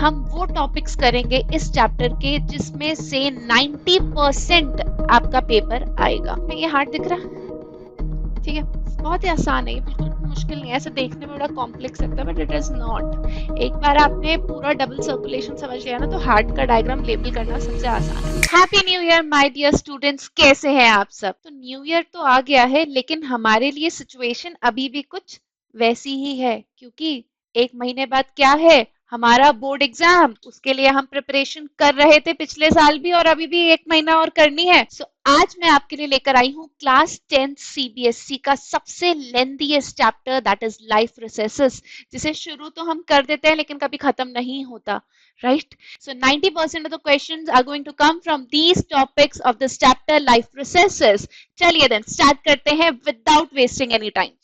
हम वो टॉपिक्स करेंगे इस चैप्टर के जिसमें से 90% आपका पेपर आएगा। ये हार्ड दिख रहा है? ठीक है, बहुत ही आसान है, ये बिल्कुल मुश्किल नहीं है, ऐसे देखने में बड़ा कॉम्प्लेक्स लगता है बट इट इज नॉट। एक बार आपने पूरा डबल सर्कुलेशन समझ लिया ना तो हार्ट का डायग्राम लेबल करना सबसे आसान है। Happy new year my dear students, कैसे हैं आप सब? तो न्यू ईयर तो आ गया है लेकिन हमारे लिए सिचुएशन अभी भी कुछ वैसी ही है, क्योंकि एक महीने बाद क्या है, हमारा बोर्ड एग्जाम। उसके लिए हम प्रिपरेशन कर रहे थे पिछले साल भी और अभी भी एक महीना और करनी है। सो आज मैं आपके लिए लेकर आई हूँ क्लास 10th सीबीएसई का सबसे lengthiest chapter, that is life recesses, जिसे शुरू तो हम कर देते हैं लेकिन कभी खत्म नहीं होता, right? So 90% of the questions are going to come from these topics of this chapter, life processes. चलिए then start करते हैं without wasting any time,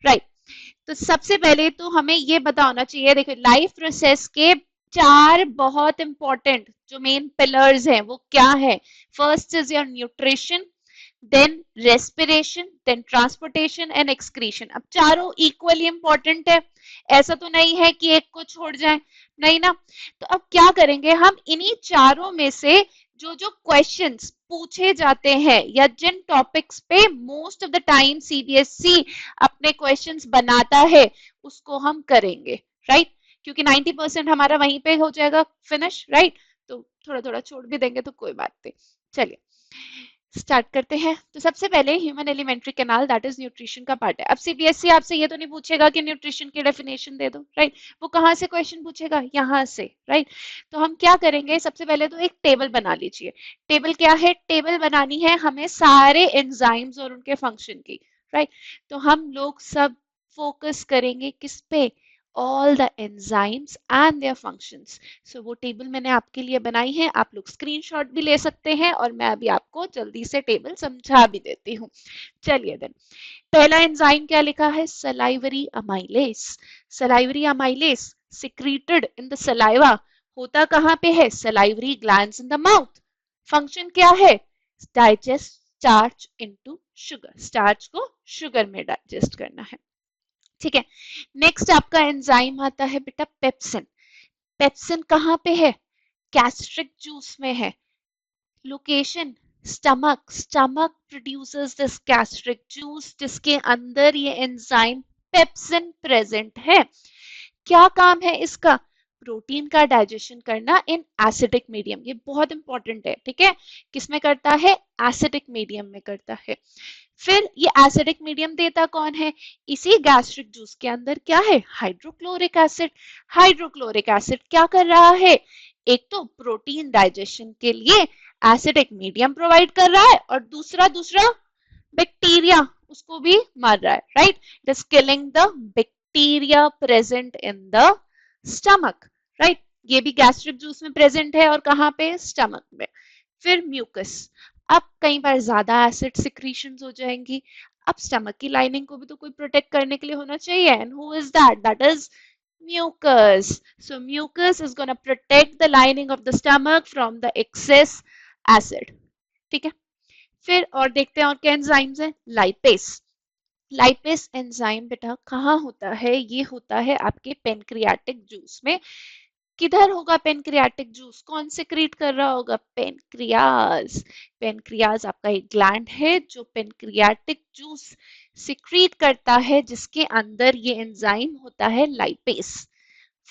right? तो सबसे पहले तो हमें ये पता होना चाहिए, देखो लाइफ प्रोसेस के 4 बहुत इंपॉर्टेंट जो मेन पिलर्स हैं वो क्या है। First is your nutrition, then respiration, then transportation and excretion. अब चारों इक्वली इंपॉर्टेंट है, ऐसा तो नहीं है कि एक को छोड़ जाए, नहीं ना। तो अब क्या करेंगे, हम इन्हीं चारों में से जो जो क्वेश्चंस पूछे जाते हैं या जिन टॉपिक्स पे most of the time CBSE अपने क्वेश्चंस बनाता है उसको हम करेंगे, राइट? क्योंकि 90% हमारा वहीं पे हो जाएगा फिनिश, राइट? तो थोड़ा थोड़ा छोड़ भी देंगे तो कोई बात नहीं। चलिए स्टार्ट करते हैं। तो सबसे पहले human alimentary canal, that is nutrition का पार्ट है। अब सीबीएसई आपसे ये तो नहीं पूछेगा कि न्यूट्रिशन की डेफिनेशन दे दो, राइट? वो कहाँ से क्वेश्चन पूछेगा, यहाँ से, राइट? तो हम क्या करेंगे, सबसे पहले तो एक टेबल बना लीजिए। टेबल क्या है, टेबल बनानी है हमें सारे एंजाइम्स और उनके फंक्शन की, राइट? तो हम लोग सब फोकस करेंगे किस पे, all the enzymes and their functions. So वो टेबल मैंने आपके लिए बनाई है, आप लोग स्क्रीनशॉट भी ले सकते हैं और मैं अभी आपको जल्दी से टेबल समझा भी देती हूँ। चलिए देन, पहला एंजाइम क्या लिखा है, salivary amylase. Salivary amylase secreted in the saliva, होता कहाँ पे है, salivary glands in the mouth. Function क्या है, digest starch into sugar, starch को शुगर में डाइजेस्ट करना है, ठीक है। नेक्स्ट आपका एंजाइम आता है बेटा पेप्सिन। पेप्सिन कहाँ पे है, गैस्ट्रिक जूस में है। Location stomach, stomach produces this gastric juice जिसके अंदर ये एंजाइम पेप्सिन प्रेजेंट है। क्या काम है इसका, प्रोटीन का डाइजेशन करना इन एसिडिक मीडियम। ये बहुत इंपॉर्टेंट है, ठीक है। किसमें करता है, एसिडिक मीडियम में करता है। फिर ये एसिडिक मीडियम देता कौन है, इसी गैस्ट्रिक जूस के अंदर क्या है, हाइड्रोक्लोरिक एसिड। हाइड्रोक्लोरिक एसिड क्या कर रहा है, एक तो प्रोटीन डाइजेशन के लिए एसिडिक मीडियम प्रोवाइड कर रहा है और दूसरा बैक्टीरिया उसको भी मार रहा है, right? It is killing the bacteria present in the stomach, right? ये भी गैस्ट्रिक जूस में प्रेजेंट है और कहाँ पे, स्टमक में। फिर म्यूकस, अब कई बार ज्यादा एसिड सिक्रीशंस हो जाएंगी, अब स्टमक की लाइनिंग को भी तो कोई प्रोटेक्ट करने के लिए होना चाहिए, and who is that, that is mucus. So mucus is going to protect the lining of the stomach from the excess acid, ठीक है। फिर और देखते हैं और क्या एंजाइम्स हैं, लाइपेस। लाइपेस एंजाइम बेटा कहाँ होता है, ये होता है आपके पेनक्रियाटिक जूस में। किधर होगा पेनक्रियाटिक जूस, कौन सेक्रेट कर रहा होगा, पेनक्रियाज। पेनक्रियाज आपका एक ग्लैंड है जो पेनक्रियाटिक जूस सिक्रीट करता है जिसके अंदर ये एंजाइम होता है लाइपेस।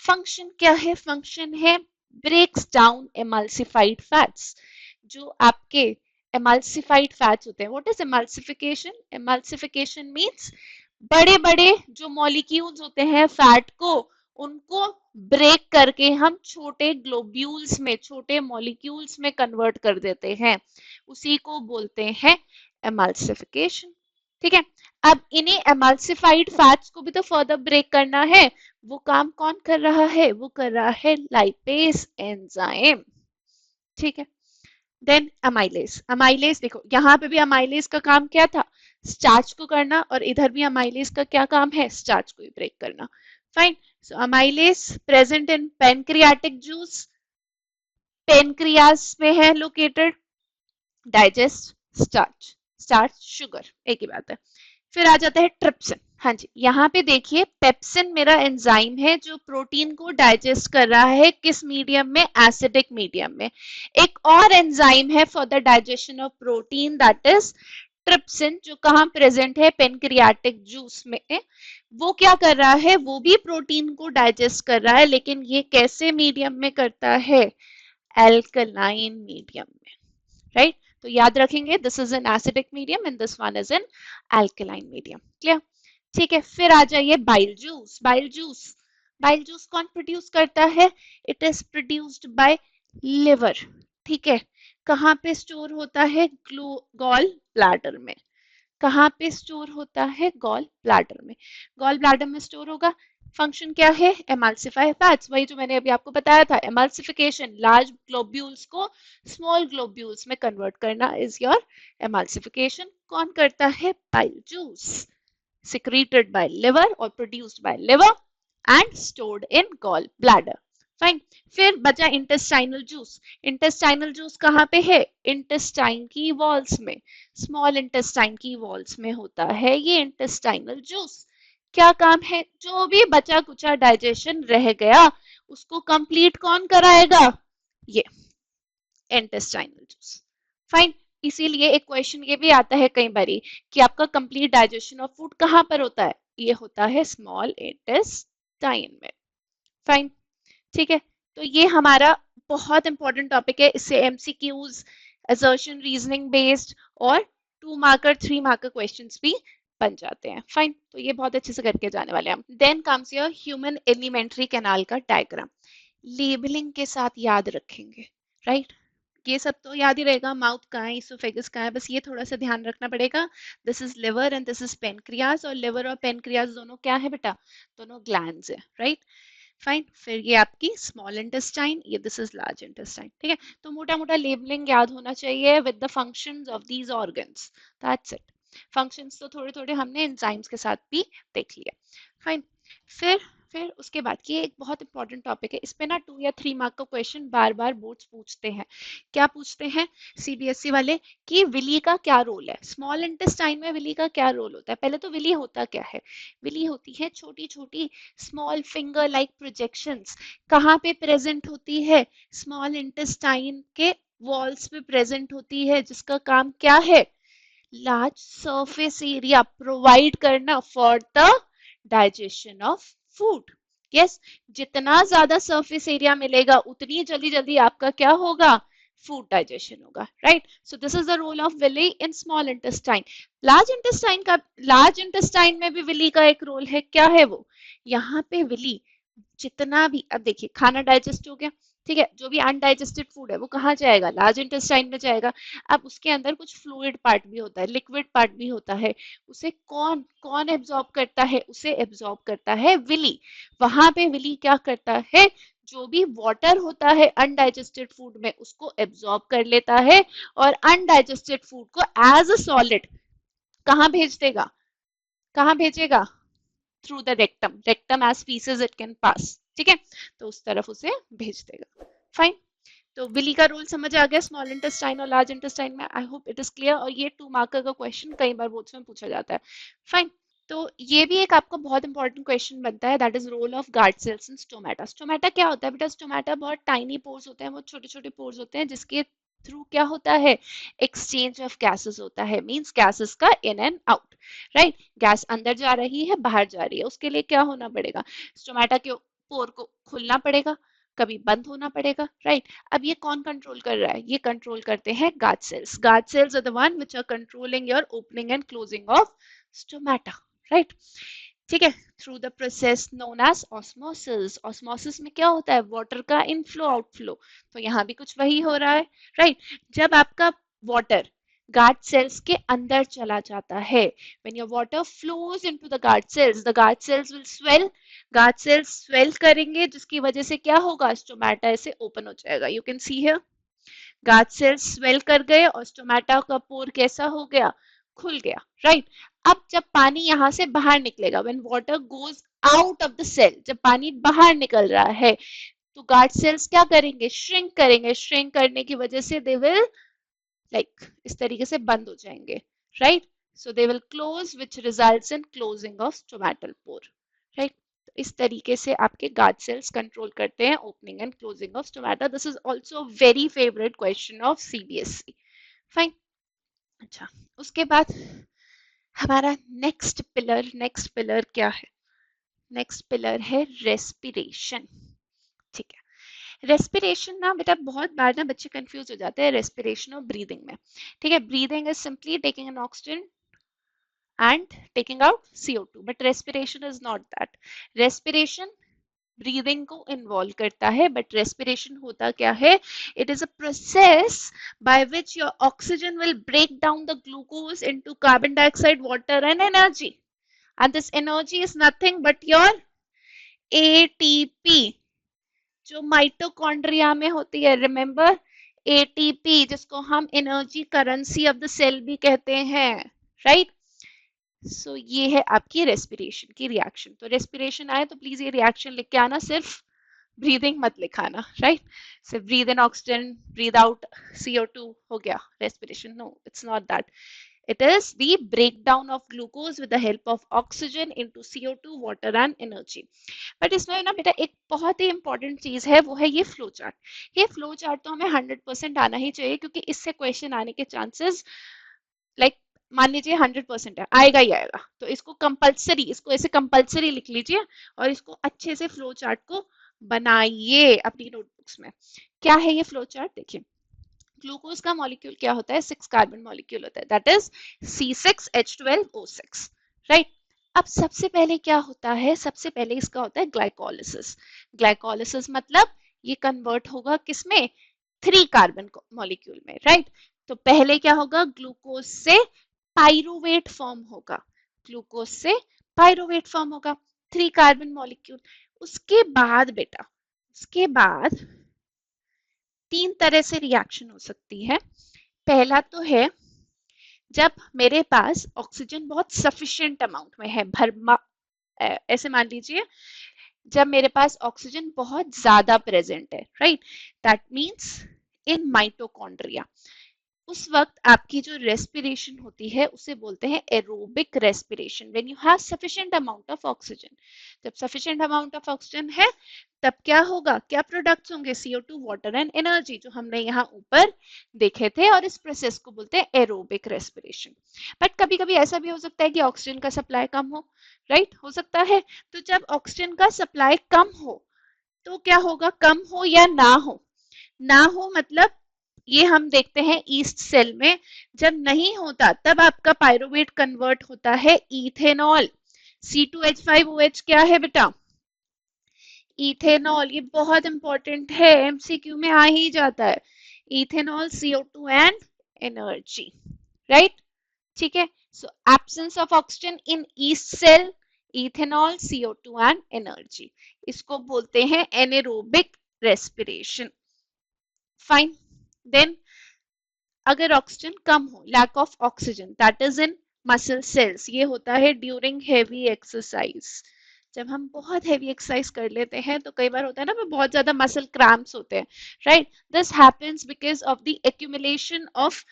फंक्शन क्या है, फंक्शन है ब्रेक्स डाउन एमल्सिफाइड फैट्स। जो आपके एमल्सिफाइड फैट्स होते हैं, what is emulsification, emulsification means बड़े बड़े जो मॉलिक्यूल्स होते हैं फैट को, उनको ब्रेक करके हम छोटे ग्लोब्यूल्स में, छोटे मॉलिक्यूल्स में कन्वर्ट कर देते हैं, उसी को बोलते हैं एमल्सिफिकेशन, ठीक है। अब इन्हीं एमल्सिफाइड फैट्स को भी तो फर्दर ब्रेक करना है, वो काम कौन कर रहा है, वो कर रहा है लाइपेस एंजाइम, ठीक है। Then amylase. अमाइलेज देखो यहाँ पे भी अमाइलेज का काम क्या था, स्टार्च को करना, और इधर भी अमाइलेज का क्या काम है, स्टार्च को ही ब्रेक करना, fine. So amylase present in pancreatic juice, pancreas में है located, digest starch, starch sugar, एक ही बात है। फिर आ जाता है ट्रिप्सिन। हाँ जी, यहाँ पे देखिए पेप्सिन मेरा एंजाइम है जो प्रोटीन को डाइजेस्ट कर रहा है किस मीडियम में, एसिडिक मीडियम में। एक और एंजाइम है for the digestion of protein that is trypsin, जो कहाँ प्रेजेंट है, पेनक्रियाटिक जूस में। वो क्या कर रहा है, वो भी प्रोटीन को डाइजेस्ट कर रहा है, लेकिन ये कैसे मीडियम में करता है, एल्कलाइन मीडियम में, राइट। तो याद रखेंगे this is an acidic medium and this one is an alkaline medium. Clear? ठीक है, फिर आ जाइए bile juice. Bile juice, bile juice कौन प्रोड्यूस करता है, it is produced by liver. ठीक है, कहाँ पे स्टोर होता है, गॉल ब्लैडर में। कहाँ पे स्टोर होता है, गॉल ब्लैडर में। गॉल ब्लैडर में स्टोर होगा। फंक्शन क्या है, एमल्सिफाई फैट्स, वही जो मैंने अभी आपको बताया था, एमल्सिफिकेशन, लार्ज ग्लोब्यूल्स को स्मॉल ग्लोब्यूल्स में कन्वर्ट करना इज योर एमल्सिफिकेशन। कौन करता है, bile juice, secreted by liver or produced by liver and stored in gall bladder. Fine. फिर बचा इंटेस्टाइनल जूस। इंटेस्टाइनल जूस कहाँ पे है, इंटेस्टाइन की वॉल्स में, स्मॉल इंटेस्टाइन की वॉल्स में होता है ये इंटेस्टाइनल जूस। क्या काम है, जो भी बचा कुचा डाइजेशन रह गया उसको कंप्लीट कौन कराएगा, ये इंटेस्टाइनल जूस। फाइन। इसीलिए एक क्वेश्चन ये भी आता है कई बारी कि आपका कंप्लीट डाइजेशन ऑफ फूड कहाँ पर होता है, ये होता है स्मॉल इंटेस्टाइन में। फाइन। ठीक है, तो ये हमारा बहुत इंपॉर्टेंट टॉपिक है। इससे एमसीक्यूज, असर्शन रीजनिंग बेस्ड और 2 मार्कर 3 मार्कर क्वेश्चंस भी बन जाते हैं। फाइन, तो ये बहुत अच्छे से करके जाने वाले हैं हम। Then comes your human alimentary canal का डायग्राम। लेबलिंग के साथ याद रखेंगे, राइट। ये सब तो याद ही रहेगा, माउथ कहाँ है, इसोफेगस कहाँ है, बस ये थोड़ा सा ध्यान रखना पड़ेगा। This is liver and this is pancreas, और लिवर और पेनक्रियाज दोनों क्या है बेटा, दोनों ग्लैंड्स है, राइट। फाइन। फिर ये आपकी स्मॉल इंटेस्टाइन, ये दिस इज लार्ज इंटेस्टाइन। ठीक है, तो मोटा मोटा लेबलिंग याद होना चाहिए with the functions of these organs, that's it. Functions तो थोड़े थोड़े हमने एंजाइम्स के साथ भी देख लिया। फाइन। फिर फिर उसके बाद ये एक बहुत इंपॉर्टेंट टॉपिक है, इस पे ना 2 या 3 मार्क का क्वेश्चन बार बार बोर्ड्स पूछते हैं। क्या पूछते हैं सीबीएसई वाले, कि विली का क्या रोल है, स्मॉल इंटेस्टाइन में विली का क्या रोल होता है। पहले तो विली होता क्या है, विली होती है छोटी छोटी स्मॉल फिंगर लाइक प्रोजेक्शंस। कहाँ पे प्रेजेंट होती है, स्मॉल इंटेस्टाइन के वॉल्स पे प्रेजेंट होती है, जिसका काम क्या है, लार्ज सरफेस एरिया प्रोवाइड करना for the digestion of food. Yes, जितना ज्यादा सरफेस एरिया मिलेगा उतनी जल्दी जल्दी आपका क्या होगा, फूड डाइजेशन होगा, right. So this is the role of villi in small intestine. Large intestine में भी विली का एक रोल है, क्या है वो, यहाँ पे विली जितना भी, अब देखिए खाना डाइजेस्ट हो गया, ठीक है, जो भी अनडाइजेस्टेड फूड है वो कहाँ जाएगा, लार्ज इंटेस्टाइन में जाएगा। अब उसके अंदर कुछ फ्लूइड पार्ट भी होता है, लिक्विड पार्ट भी होता है, उसे कौन कौन एब्जॉर्ब करता है, उसे एब्जॉर्ब करता है विली। वहां पे विली क्या करता है, जो भी वाटर होता है अनडाइजेस्टेड फूड में उसको एब्जॉर्ब कर लेता है, और अनडाइजेस्टेड फूड को एज अ सॉलिड कहाँ भेज देगा, कहाँ भेजेगा, through the rectum, rectum as faeces it can pass, ठीक है, तो उस तरफ उसे भेज देगा। फाइन। तो विली का रोल समझ आ गया स्मॉल इंटेस्टाइन और लार्ज इंटेस्टाइन में, I hope it is clear. और ये 2 मार्कर का क्वेश्चन कई बार बोर्ड्स में पूछा जाता है। फाइन। तो ये भी एक आपका बहुत इंपॉर्टेंट क्वेश्चन बनता है, that is role of guard cells in stomata. Stomata क्या होता है बेटा, स्टोमेटा बहुत टाइनी पोर्स होते हैं, बहुत छोटे छोटे पोर्स होते हैं, जिसके थ्रू क्या होता है, एक्सचेंज ऑफ गैसेस होता है, मींस गैसेस का in and out, right. Gas अंदर जा रही है बाहर जा रही है, उसके लिए क्या होना पड़ेगा, स्टोमेटा के पोर को खुलना पड़ेगा, कभी बंद होना पड़ेगा, राइट। अब ये कौन कंट्रोल कर रहा है, ये कंट्रोल करते हैं guard cells. Guard cells are the one which are controlling your opening and closing of stomata, right. ठीक है, through the process known as osmosis. Osmosis में क्या होता है, वाटर का इनफ्लो आउटफ्लो, तो यहाँ भी कुछ वही हो रहा है, राइट। जब आपका वाटर गार्ड सेल्स के अंदर चला जाता है, when your water flows into the guard cells will swell, guard cells swell करेंगे, जिसकी वजह से क्या होगा, स्टोमेटा ऐसे ओपन हो जाएगा, you can see here, guard cells swell कर गए और स्टोमेटा का पोर कैसा हो गया, खुल गया, राइट। अब जब पानी यहाँ से बाहर निकलेगा, when water goes out of the cell, जब पानी बाहर निकल रहा है, तो गार्ड सेल्स क्या करेंगे, श्रिंक करेंगे, श्रिंक करने की वजह से दे विल लाइक इस तरीके से बंद हो जाएंगे, right. so they will close, which results in closing of stomatal pore, right? इस तरीके से आपके गार्ड सेल्स कंट्रोल करते हैं opening and closing of stomata. This is also very favourite question of CBSE. Fine. अच्छा, उसके बाद हमारा नेक्स्ट पिलर क्या है? नेक्स्ट पिलर है रेस्पिरेशन. ठीक है. रेस्पिरेशन ना बेटा बहुत बार ना बच्चे कंफ्यूज हो जाते हैं रेस्पिरेशन और ब्रीदिंग में. ठीक है. Breathing is simply taking an oxygen and taking out CO2, but respiration is not that. Respiration breathing को इन्वॉल्व करता है, बट रेस्पिरेशन होता क्या है? It is a process by which your oxygen will break down the glucose into carbon dioxide, water and energy, and this energy is nothing but your ATP जो mitochondria में होती है. Remember ATP, जिसको हम energy currency of the cell भी कहते हैं, right? सो ये है आपकी रेस्पिरेशन की रिएक्शन. तो रेस्पिरेशन आए तो प्लीज ये रिएक्शन लिख के आना, सिर्फ ब्रीदिंग मत लिखाना, राइट? सिर्फ breathe in oxygen, breathe out CO2 हो गया respiration. No, it's not that. It is the breakdown of glucose with the help of oxygen into CO2, water and energy. But इसमें ना बेटा एक बहुत ही इंपॉर्टेंट चीज है, वो है ये फ्लो चार्ट. ये फ्लो चार्ट तो हमें 100% आना ही चाहिए, क्योंकि इससे क्वेश्चन आने के चांसेस लाइक मान लीजिए 100% है, आएगा ही आएगा. तो इसको कंपलसरी, इसको ऐसे कंपलसरी लिख लीजिए और इसको अच्छे से फ्लो चार्ट को बनाइए अपनी नोटबुक्स में. क्या है ये फ्लो चार्ट? देखिए, ग्लूकोज का मॉलिक्यूल क्या होता है? 6 कार्बन मॉलिक्यूल होता है, दैट इज C6H12O6, राइट? अब सबसे पहले क्या होता है? सबसे पहले इसका होता है ग्लाइकोलिसिस. ग्लाइकोलिसिस मतलब ये कन्वर्ट होगा किसमें? 3 कार्बन मॉलिक्यूल में, राइट? तो पहले क्या होगा? ग्लूकोज से पाइरुवेट फॉर्म होगा. ग्लूकोज से पाइरुवेट फॉर्म होगा, 3 कार्बन मॉलिक्यूल. उसके बाद बेटा, उसके बाद 3 तरह से रिएक्शन हो सकती है. पहला तो है जब मेरे पास ऑक्सीजन बहुत सफिशिएंट अमाउंट में है, भरमा, ऐसे मान लीजिए जब मेरे पास ऑक्सीजन बहुत ज्यादा प्रेजेंट है, right? That means in mitochondria. उस वक्त आपकी जो रेस्पिरेशन होती है उसे बोलते हैं aerobic respiration, when you have sufficient amount of oxygen. जब सफिशिएंट अमाउंट ऑफ ऑक्सीजन है तब क्या होगा? क्या प्रोडक्ट्स होंगे? CO2, वाटर एंड एनर्जी, जो हमने यहाँ ऊपर देखे थे, और इस प्रोसेस को बोलते हैं एरोबिक रेस्पिरेशन. बट कभी कभी ऐसा भी हो सकता है कि ऑक्सीजन का सप्लाई कम हो, राइट? हो सकता है. तो जब ऑक्सीजन का सप्लाई कम हो तो क्या होगा? कम हो या ना हो? ना हो मतलब ये हम देखते हैं ईस्ट सेल में, जब नहीं होता तब आपका पाइरुवेट कन्वर्ट होता है इथेनॉल. C2H5OH क्या है बेटा? इथेनॉल. ये बहुत इंपॉर्टेंट है, MCQ में आ ही जाता है. Ethanol, CO2 and energy, right? ठीक है. So absence of oxygen in yeast cell, ethanol, CO2 and energy. इसको बोलते हैं एनेरोबिक रेस्पिरेशन. फाइन. देन अगर ऑक्सीजन कम हो, lack of oxygen, that is in muscle cells. ये होता है ड्यूरिंग हेवी एक्सरसाइज. जब हम बहुत हेवी एक्सरसाइज कर लेते हैं तो कई बार होता है ना, बहुत ज्यादा मसल क्रैम्प्स होते हैं, right? This happens because of the accumulation of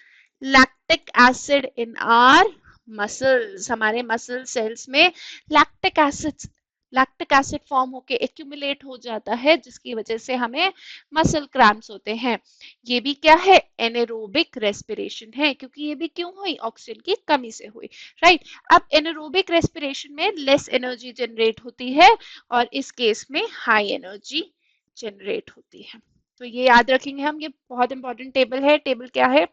lactic acid in our muscles. हमारे मसल सेल्स में लैक्टिक एसिड फॉर्म होके एक्यूमुलेट हो जाता है, जिसकी वजह से हमें मसल क्रैम्प्स होते हैं. ये भी क्या है? एनेरोबिक रेस्पिरेशन है, क्योंकि ये भी क्यों हुई? ऑक्सीजन की कमी से हुई, राइट? अब एनेरोबिक रेस्पिरेशन में लेस एनर्जी जनरेट होती है और इस केस में हाई एनर्जी जनरेट होती है. तो ये याद रखेंगे हम. ये बहुत इंपॉर्टेंट टेबल है. टेबल क्या है?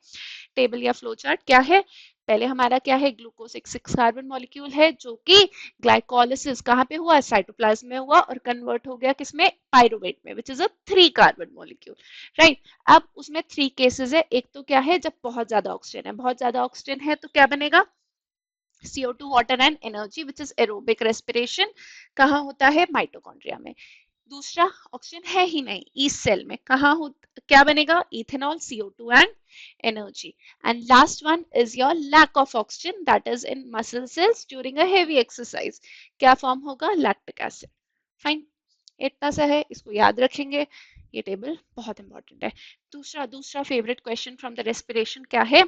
टेबल या फ्लो चार्ट क्या है? पहले हमारा क्या है? ग्लूकोज एक 6 कार्बन मॉलिक्यूल है जो कि ग्लाइकोलिसिस कहाँ पे हुआ? साइटोप्लाज्म में हुआ और कन्वर्ट हो गया किसमें? पाइरुवेट में, which is a 3 carbon molecule, right? अब उसमें 3 केसेस है. एक तो क्या है? जब बहुत ज्यादा ऑक्सीजन है. बहुत ज्यादा ऑक्सीजन है तो क्या बनेगा? CO2, water and energy, which is aerobic respiration. कहाँ होता है? माइटोकॉन्ड्रिया में. दूसरा, ऑक्सीजन है ही नहीं ईस्ट सेल में, कहाँ हो? क्या बनेगा? Ethanol, CO2 and energy. And last one is your lack of oxygen, that is in muscle cells during a heavy exercise. क्या फॉर्म होगा? Lactic acid. फाइन. इतना सा है, इसको याद रखेंगे. ये टेबल बहुत इंपॉर्टेंट है. दूसरा favourite question from the respiration क्या है?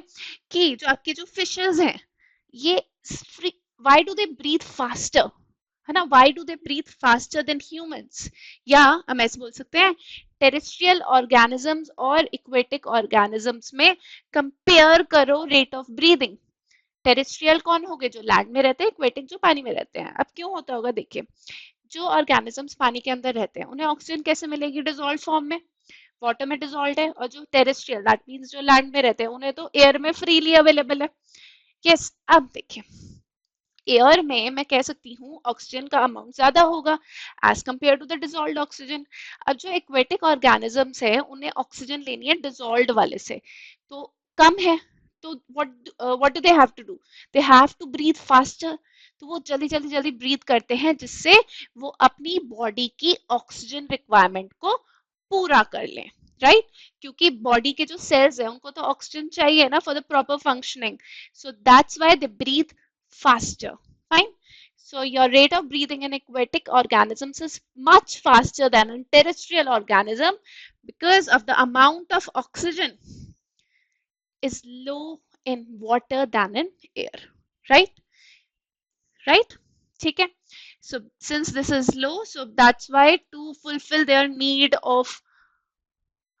कि जो आपकी जो फिशेस हैं, ये why do they breathe faster, है ना, why do they breathe faster than humans, या हम ऐसे बोल सकते हैं टेरेस्ट्रियल ऑर्गेनिजम्स और इक्वेटिक ऑर्गेनिजम्स में कंपेयर करो रेट ऑफ ब्रीदिंग। टेरेस्ट्रियल कौन हो गए, जो लैंड में रहते हैं, इक्वेटिक जो पानी में रहते हैं। अब क्यों होता होगा, देखिए जो ऑर्गेनिजम्स पानी के अंदर रहते हैं उन्हें ऑक्सीजन कैसे मिलेगी, डिजोल्व फॉर्म में, वाटर में डिजोल्व है, और जो टेरेस्ट्रियल दैट मींस जो लैंड में रहते हैं उन्हें तो एयर में फ्रीली अवेलेबल है। यस, अब देखिए एयर में मैं कह सकती हूँ ऑक्सीजन का अमाउंट ज्यादा होगा as compared to the dissolved oxygen. अब जो एक्वेटिक ऑर्गेनिजम्स है उन्हें ऑक्सीजन लेनी है डिजोल्व्ड वाले से, तो कम है, तो what do they have to do, they have to breathe faster. तो वो जल्दी जल्दी जल्दी ब्रीथ करते हैं जिससे वो अपनी बॉडी की ऑक्सीजन रिक्वायरमेंट को पूरा कर लें, राइट क्योंकि बॉडी के जो सेल्स है उनको तो ऑक्सीजन चाहिए ना for the proper functioning, so that's why they breathe faster. Fine. So your rate of breathing in aquatic organisms is much faster than in terrestrial organism because of the amount of oxygen is low in water than in air. Right? Right? ठीक है. So since this is low, so that's why to fulfill their need of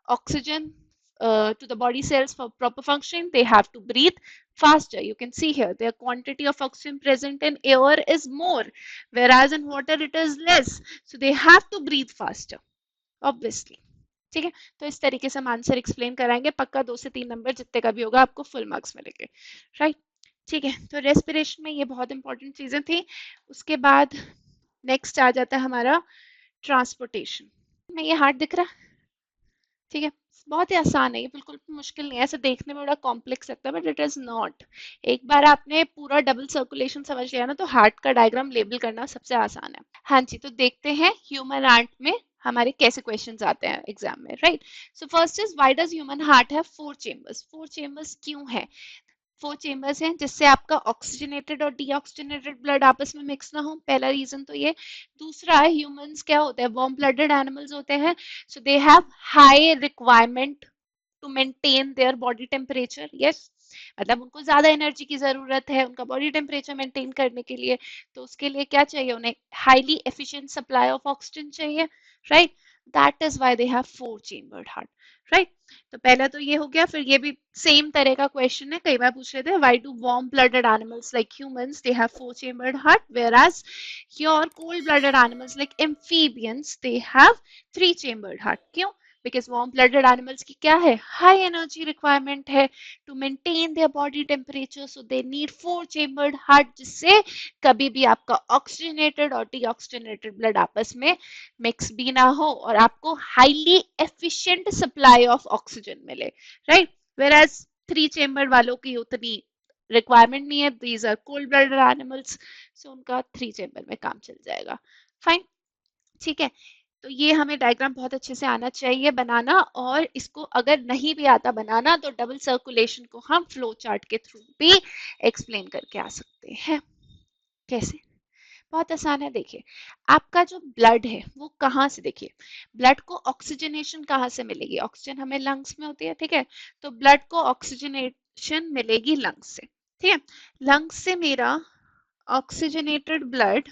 oxygen to the body cells for proper function, they have to breathe faster. You can see here, the quantity of oxygen present in air is more, whereas in water it is less. So they have to breathe faster, obviously. ठीक है, तो इस तरीके से हम answer explain कराएंगे, पक्का 2 से 3 नंबर जितने का भी होगा आपको फुल मार्क्स मिलेंगे, राइट। ठीक है, तो रेस्पिरेशन में ये बहुत इंपॉर्टेंट चीजें थी। उसके बाद नेक्स्ट आ जाता है हमारा ट्रांसपोर्टेशन में। ये हार्ट दिख रहा है, ठीक है, बहुत ही आसान है, ये बिल्कुल भी मुश्किल नहीं है, ऐसे देखने में बड़ा कॉम्प्लेक्स लगता है बट इट इज नॉट। एक बार आपने पूरा डबल सर्कुलेशन समझ लिया ना तो हार्ट का डायग्राम लेबल करना सबसे आसान है। हाँ जी, तो देखते हैं ह्यूमन हार्ट में हमारे कैसे क्वेश्चंस आते हैं एग्जाम में, right. So first is why does human heart have 4 chambers. 4 chambers क्यों है, 4 चेंबर्स हैं जिससे आपका ऑक्सीजनेटेड और डीऑक्सीजनेटेड ब्लड आपस में मिक्स ना हो, पहला रीजन तो ये। दूसरा, ह्यूमंस क्या होते हैं, वार्म ब्लडेड एनिमल्स होते हैं, so they have high requirement to maintain their body temperature. Yes, मतलब उनको ज्यादा एनर्जी की जरूरत है उनका बॉडी टेम्परेचर मेंटेन करने के लिए, तो उसके लिए क्या चाहिए उन्हें, highly efficient supply of oxygen चाहिए, right. That is why they have 4 chambered heart, right. तो पहला तो ये हो गया, फिर ये भी सेम तरह का क्वेश्चन है, कई बार पूछ रहे थे, why do warm blooded animals like humans they have 4 chambered heart whereas your cold blooded animals like amphibians they have 3 chambered heart. क्यों, बिकॉज वार्म ब्लडेड एनिमल्स की क्या है, हाई एनर्जी रिक्वायरमेंट है to maintain their body temperature, so they need 4 chambered heart, जिससे कभी भी आपका oxygenated और डीऑक्सीजनेटेड ब्लड आपस में मिक्स भी ना हो और आपको highly efficient supply of oxygen मिले, राइट। वेराज 3 चेंबर वालों की उतनी रिक्वायरमेंट नहीं है, these are cold blooded animals, so उनका 3 चेंबर में काम चल जाएगा, फाइन। ठीक है, तो ये हमें डायग्राम बहुत अच्छे से आना चाहिए बनाना, और इसको अगर नहीं भी आता बनाना तो डबल सर्कुलेशन को हम फ्लो चार्ट के थ्रू भी एक्सप्लेन करके आ सकते हैं। कैसे, बहुत आसान है, देखिए आपका जो ब्लड है वो कहाँ से, देखिए ब्लड को ऑक्सीजनेशन कहाँ से मिलेगी, ऑक्सीजन हमें लंग्स में होती है, ठीक है, तो ब्लड को ऑक्सीजनेशन मिलेगी लंग्स से, ठीक है। लंग्स से मेरा ऑक्सीजनेटेड ब्लड,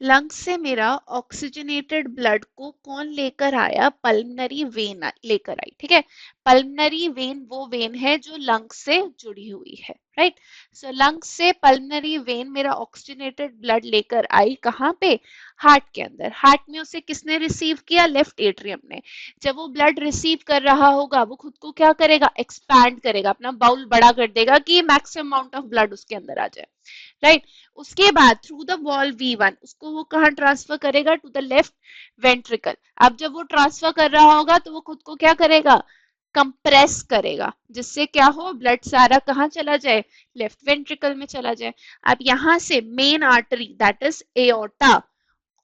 लंग्स से मेरा ऑक्सीजनेटेड ब्लड को कौन लेकर आया, पल्मनरी वेन लेकर आई, ठीक है। पल्मनरी वेन वो वेन है जो लंग्स से जुड़ी हुई है, राइट। सो लंग्स से पल्मनरी वेन मेरा ऑक्सीजनेटेड ब्लड लेकर आई कहाँ पे, हार्ट के अंदर। हार्ट में उसे किसने रिसीव किया, लेफ्ट एट्रियम ने। जब वो ब्लड रिसीव कर रहा होगा वो खुद को क्या करेगा, एक्सपैंड करेगा, अपना बाउल बड़ा कर देगा कि मैक्सिमम अमाउंट ऑफ ब्लड उसके अंदर आ जाए, राइट। उसके बाद थ्रू द वॉल V1 उसको वो कहाँ ट्रांसफर करेगा, टू द लेफ्ट वेंट्रिकल। अब जब वो ट्रांसफर कर रहा होगा तो वो खुद को क्या करेगा, कंप्रेस करेगा, जिससे क्या हो, ब्लड सारा कहाँ चला जाए, लेफ्ट वेंट्रिकल में चला जाए। अब यहाँ से main artery that is aorta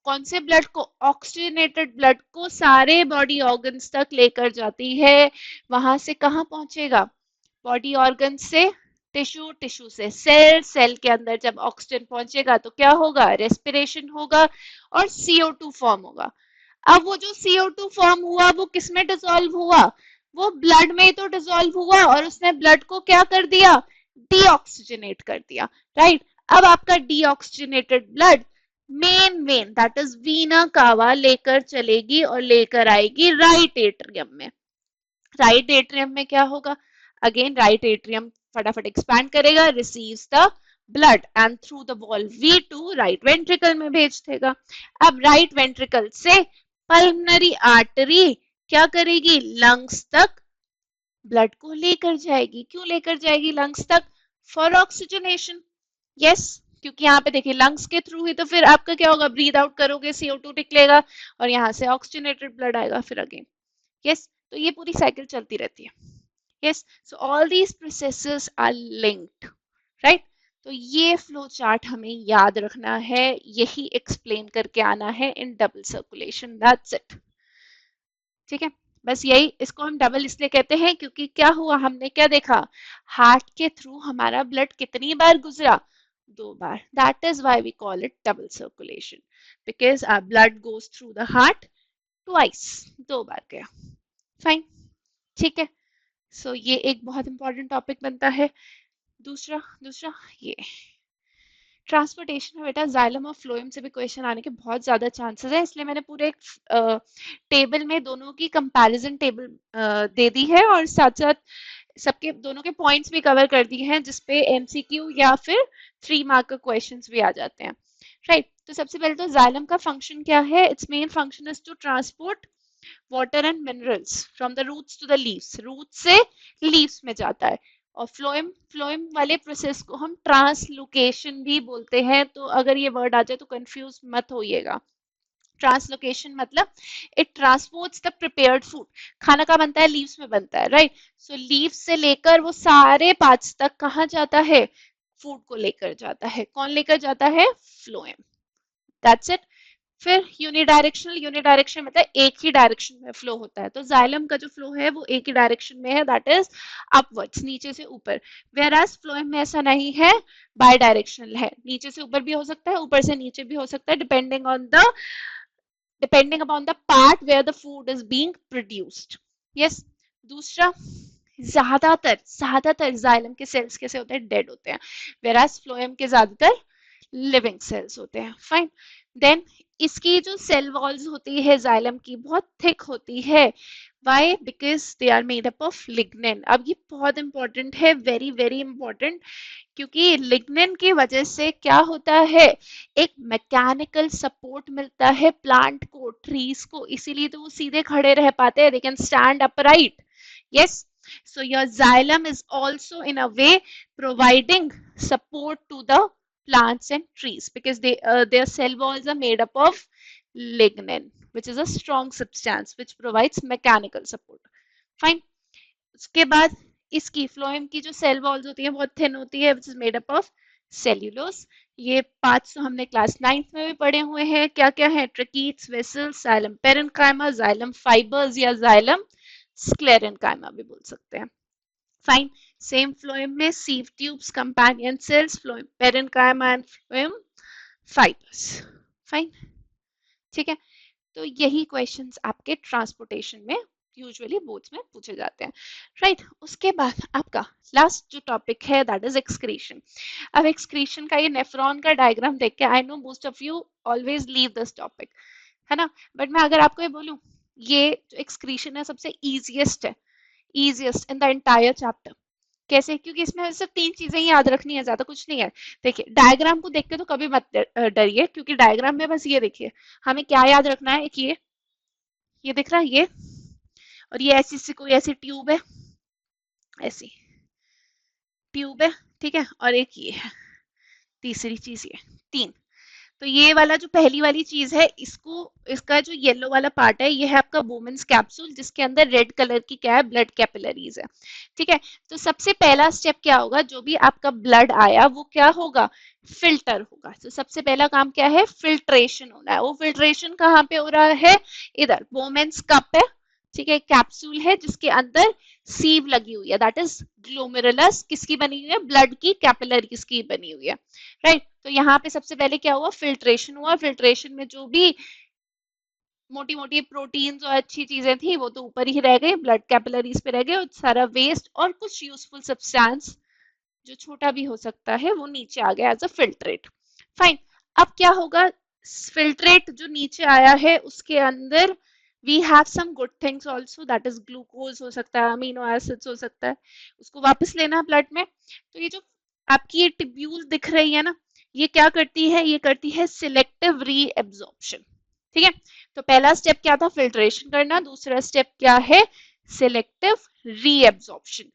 कौन से ब्लड को, ऑक्सीजनेटेड ब्लड को सारे बॉडी ऑर्गन्स तक लेकर जाती है। वहां से कहाँ पहुंचेगा, बॉडी ऑर्गन से टिश्यू, टिश्यू से सेल, सेल के अंदर जब ऑक्सीजन पहुंचेगा तो क्या होगा, रेस्पिरेशन होगा और CO2 फॉर्म होगा। अब वो जो CO2 फॉर्म हुआ वो किसमें डिसॉल्व हुआ, वो ब्लड में ही तो डिसॉल्व हुआ और उसने ब्लड को क्या कर दिया, डीऑक्सीजनेट कर दिया, राइट। अब आपका deoxygenated blood main vein that is Veena कावा लेकर चलेगी और लेकर आएगी राइट एट्रियम में। राइट एट्रियम में क्या होगा, अगेन राइट एट्रियम फटाफट एक्सपैंड करेगा, receives the blood and through the wall V2 right ventricle में भेज देगा। अब राइट वेंट्रिकल से पल्मनरी आर्टरी क्या करेगी, लंग्स तक ब्लड को लेकर जाएगी। क्यों लेकर जाएगी लंग्स तक, फॉर ऑक्सीजनेशन। यस, क्योंकि यहाँ पे देखिए लंग्स के थ्रू ही तो फिर आपका क्या होगा, ब्रीद आउट करोगे CO2 निकलेगा और यहाँ से ऑक्सीजनेटेड ब्लड आएगा फिर अगेन। यस, तो ये पूरी साइकिल चलती रहती है। Yes, so all these processes are linked, right. तो ये फ्लो चार्ट हमें याद रखना है, यही एक्सप्लेन करके आना है in double circulation, that's it. ठीक है, बस यही, इसको हम डबल इसलिए कहते हैं क्योंकि क्या हुआ, हमने क्या देखा, हार्ट के थ्रू हमारा ब्लड कितनी बार गुजरा, 2 बार। That is why we call it double circulation, because our blood goes through the heart twice, 2 बार गया। फाइन, ठीक है। सो ये एक बहुत इंपॉर्टेंट टॉपिक बनता है। दूसरा दूसरा ये ट्रांसपोर्टेशन में बेटा जाइलम और फ्लोएम से भी क्वेश्चन आने के बहुत ज्यादा चांसेस है, इसलिए मैंने पूरे एक टेबल में दोनों की कंपैरिजन टेबल दे दी है और साथ साथ सबके दोनों के पॉइंट्स भी कवर कर दिए हैं जिसपे MCQ या फिर 3 मार्क का क्वेश्चंस भी आ जाते हैं, राइट। तो सबसे पहले तो जाइलम का फंक्शन क्या है, its main function is to transport water and minerals from the roots to the leaves, root से लीव्स में जाता है। और फ्लोएम फ्लोएम वाले प्रोसेस को हम ट्रांसलोकेशन भी बोलते हैं, तो अगर ये वर्ड आ जाए तो कंफ्यूज मत होइएगा। ट्रांसलोकेशन मतलब it transports the prepared food, खाना का बनता है लीव्स में बनता है, राइट। सो लीव्स से लेकर वो सारे पार्ट्स तक कहाँ जाता है, फूड को लेकर जाता है। कौन लेकर जाता है, फ्लोएम, दैट्स इट। फिर यूनिडायरेक्शनल, यूनिडायरेक्शन मतलब एक ही डायरेक्शन में फ्लो होता है, तो जाइलम का जो फ्लो है वो एक ही डायरेक्शन में है, दैट इज अपवर्ड्स, नीचे से ऊपर। वेयर एज फ्लोएम में ऐसा नहीं है, बाय डायरेक्शनल है, नीचे से ऊपर भी हो सकता है, ऊपर से नीचे भी हो सकता है, depending upon the part where the food is being produced. Yes, दूसरा ज्यादातर ज्यादातर जाइलम के सेल्स कैसे होते हैं, डेड होते हैं, वेयर एज फ्लोएम के ज्यादातर लिविंग सेल्स होते हैं। फाइन, देन इसकी जो सेल वॉल्स होती है जाइलम की बहुत थिक होती है, why, because they are made up of lignin. अब ये बहुत इंपॉर्टेंट है, वेरी वेरी इंपॉर्टेंट, क्योंकि लिग्निन की वजह से क्या होता है, एक मैकेनिकल सपोर्ट मिलता है प्लांट को, ट्रीज को, इसीलिए तो वो सीधे खड़े रह पाते हैं, they can stand upright. Yes, so your xylem is also in a way providing support to the plants and trees because their cell walls are made up of lignin, which is a strong substance which provides mechanical support. Fine, उसके बाद इसकी phloem की जो cell walls होती है बहुत thin होती है, which is made up of cellulose. ये पार्ट्स तो हमने क्लास 9th में भी पढ़े हुए हैं, क्या क्या है, tracheids, vessels, xylem parenchyma, xylem fibres या जाइलम स्क्लेरेन्काइमा भी बोल सकते हैं। फाइन, सेम फ्लोएम में sieve tubes, companion cells, phloem parenchyma and phloem fibres. Fine, ठीक है। तो यही क्वेश्चंस आपके ट्रांसपोर्टेशन में यूजुअली बोर्ड्स में पूछे जाते हैं, राइट। उसके बाद आपका लास्ट जो टॉपिक है दैट इज एक्सक्रीशन। अब एक्सक्रीशन का ये नेफ्रॉन का डायग्राम देख के I know most of you always leave this topic, है ना, बट मैं अगर आपको ये बोलूं, ये जो एक्सक्रीशन है सबसे इजिएस्ट है, easiest in the entire chapter. कैसे, क्योंकि इसमें सिर्फ 3 चीजें ही याद रखनी है, ज्यादा कुछ नहीं है। देखिए डायग्राम को देख के तो कभी मत डरिए, क्योंकि डायग्राम में बस ये देखिए हमें क्या याद रखना है, एक ये दिख रहा है ये, और ये ऐसी सी कोई ऐसी ट्यूब है, ऐसी ट्यूब है, ठीक है, और एक ये है, तीसरी चीज ये, 3। तो ये वाला जो पहली वाली चीज है, इसको, इसका जो येलो वाला पार्ट है ये है आपका वुमेन्स कैप्सूल, जिसके अंदर रेड कलर की क्या है, ब्लड कैपिलरीज है, ठीक है। तो सबसे पहला स्टेप क्या होगा, जो भी आपका ब्लड आया वो क्या होगा, फिल्टर होगा। तो सबसे पहला काम क्या है, फिल्ट्रेशन होना है। वो फिल्ट्रेशन कहाँ पे हो रहा है, इधर वुमेन्स कप है, ठीक है, कैप्सूल है जिसके अंदर सीव लगी हुई है, दैट इज ग्लोमेरुलस, किसकी बनी हुई है, ब्लड की कैपिलरीज की बनी हुई है, राइट। तो यहाँ पे सबसे पहले क्या हुआ, फिल्ट्रेशन हुआ। फिल्ट्रेशन में जो भी मोटी मोटी प्रोटीन्स और अच्छी चीजें थी वो तो ऊपर ही रह गई, ब्लड कैपिलरीज पे रह गए, और सारा वेस्ट और कुछ यूजफुल सब्सटेंस जो छोटा भी हो सकता है वो नीचे आ गया एज अ फिल्ट्रेट। फाइन। अब क्या होगा, फिल्ट्रेट जो नीचे आया है उसके अंदर we have some good things also, that is glucose हो सकता है, अमीनो एसिड्स हो सकता है, उसको वापस लेना है ब्लड में। तो ये जो आपकी ये टिब्यूल दिख रही है ना, ये क्या करती है, ये करती है सिलेक्टिव रीएब्जॉर्प्शन। ठीक है, तो पहला स्टेप क्या था, फिल्ट्रेशन करना, दूसरा स्टेप क्या है, सिलेक्टिव रीएब्जॉर्प्शन।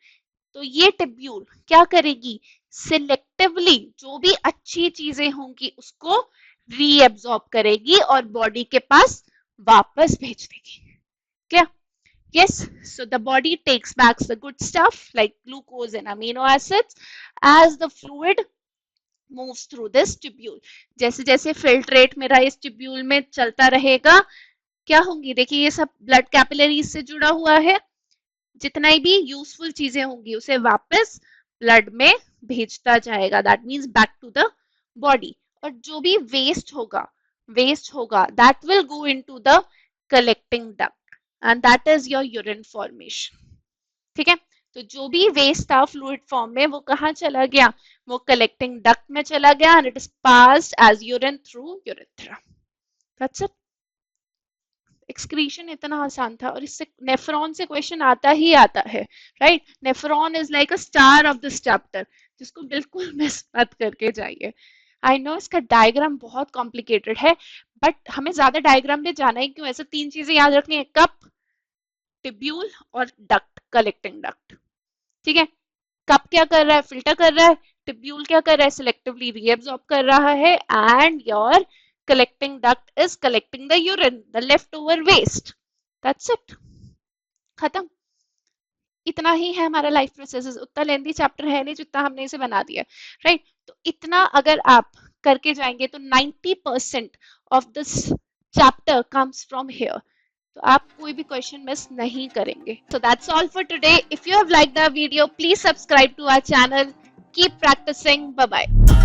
तो ये टिब्यूल क्या करेगी, सिलेक्टिवली जो भी अच्छी चीजें होंगी उसको रीएब्जॉर्ब करेगी और बॉडी के पास वापस भेज देगी। क्या, yes, so the body takes back the good stuff like glucose and amino acids as the fluid moves through this tubule। जैसे जैसे फिल्ट्रेट मेरा इस ट्यूब्यूल में चलता रहेगा, क्या होंगी, देखिए ये सब ब्लड कैपिलरीज से जुड़ा हुआ है, जितना भी यूजफुल चीजें होंगी उसे वापस ब्लड में भेजता जाएगा, that means back to the body. और जो भी वेस्ट होगा that will go into the collecting duct and that is your urine formation. ठीक है, तो जो भी वेस्ट था फ्लूइड फॉर्म में वो कहाँ चला गया, वो कलेक्टिंग डक्ट में चला गया and it is passed as urine through urethra. That's it. Excretion इतना आसान था, और इससे नेफ्रॉन से क्वेश्चन आता ही आता है, right. Nephron is like a star of this chapter, जिसको बिल्कुल मिस मत करके जाइए। आई नो इसका डायग्राम बहुत कॉम्प्लिकेटेड है, बट हमें ज्यादा डायग्राम में जाना ही क्यों, ऐसे तीन चीजें याद रखनी है, कप, टिब्यूल और डक्ट, कलेक्टिंग डक्ट। ठीक है, कप क्या कर रहा है, फिल्टर कर रहा है, टिब्यूल क्या कर रहा है, सिलेक्टिवली रीएब्सॉर्ब कर रहा है, and your collecting duct is collecting the urine, the leftover waste. That's it. खत्म। इतना ही है हमारा लाइफ प्रोसेसेस, उतना लेंथी चैप्टर है नहीं जितना हमने इसे बना दिया, राइट। तो इतना अगर आप करके जाएंगे तो 90% of this chapter comes from here, तो आप कोई भी क्वेश्चन मिस नहीं करेंगे। So that's all for today. If you have liked the video, please subscribe to our channel. Keep practicing. Bye bye.